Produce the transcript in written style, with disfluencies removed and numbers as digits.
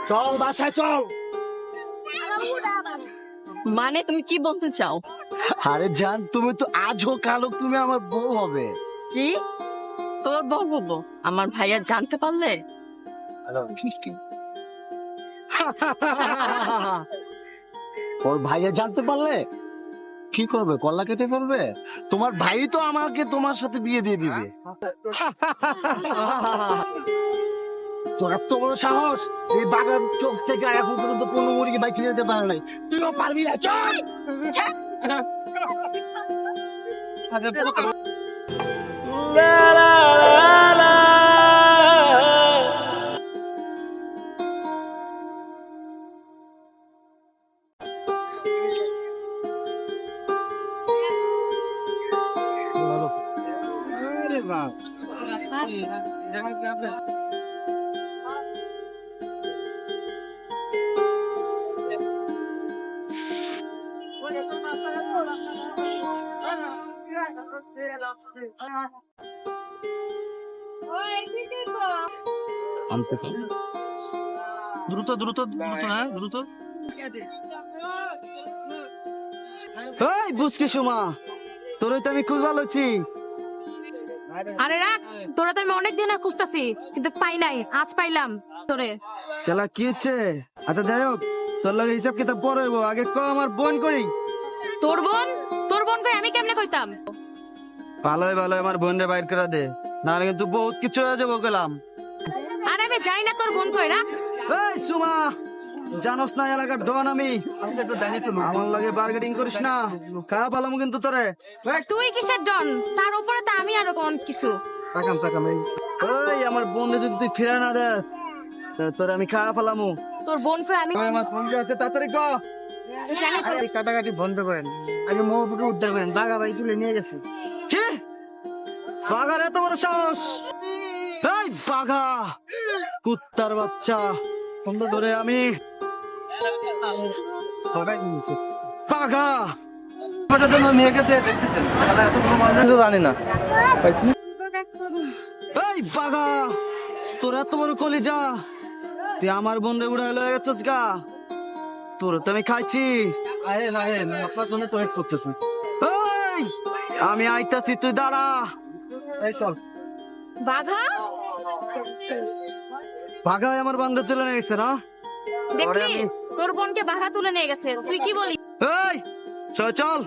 চল বাসায় চল। মানে তুমি কি বলতে চাও? আরে জান, তুমি তো আজ হোক কাল হোক তুমি আমার বউ হবে। কি তোর বউ হবো? আমার ভাইয়া জানতে পারলে? ওর ভাইয়া জানতে পারলে কি করবে? কল্লা কেটে ফেলবে। তোমার ভাই তো আমাকে তোমার সাথে বিয়ে দিয়ে দিবে। তোর এত বড় সাহস, এই বাগান চোখ থেকে এখন পর্যন্ত কোনো মুরগি বাইচে যেতে পারে নাই, তুইও পারবি না। চল। দ্রুত দ্রুত দ্রুত, হ্যাঁ দ্রুত। এই বুঝকি সুমা, তোরই তো আমি খুব ভালো আছি। আরে রাখ, তোরা তো আমি অনেক দিন খুঁজতেছি কিন্তু পাই নাই, আজ পাইলাম তোরে। খেলা কি হচ্ছে? আচ্ছা যাই হোক, তোর লাগে হিসাব কিতাব পরে হইবো, আগে ক আমার বোন কই? তোর বোন? তোর বোন কই আমি কেমনে কইতাম? ভালোই ভালো আমার বোনরে বাইর করে দে, নাহলে কিন্তু বহুত কিছু হয়ে যাবো গেলাম। আরে আমি জানি না তোর বোন কই। রাখ। এই সুমা, জানোস না এলাকার ডন আমি, আমার লাগে বার্গেটিং করিস না, খাওয়া পালাম কিন্তু তোরে। তুই কিসের ডন? তার উপরে তো আমি আরো কোন কিছু। এই আমার বোনরে যদি তুই ফিরে না দে, তোরে আমি খাওয়া পালামু। তোর বোন কই আমি? আমার ফোন আছে, তাড়াতাড়ি ক। কাটাকাটি বন্ধ করেন, আগে মৌপুকে উদ্ধার করেন, বাঘা ভাই তুলে নিয়ে গেছে। কি বাঘার এত বড় সাহস? এই বাঘা কুত্তার বাচ্চা, ধরে আমি বাঘা নিয়ে গেছে দেখতেছেন, জানি না। এই বাঘা, তোর এত বড় কলিজা, তুই আমার বন্ধে উড়াই লয়ে গেছিস গা। তোর তো আমি খাইছি। আপনার জন্য তো ওয়েট করতেছি। এই আমি আইতাছি, তুই দাঁড়া। এই চল। বাঘা বাঘা আমার বান্ধব তুলে নিয়ে গেছে না? দেখলি তোর বোনকে বাঘা তুলে নিয়ে গেছে, তুই কি বলি? এই চল চল।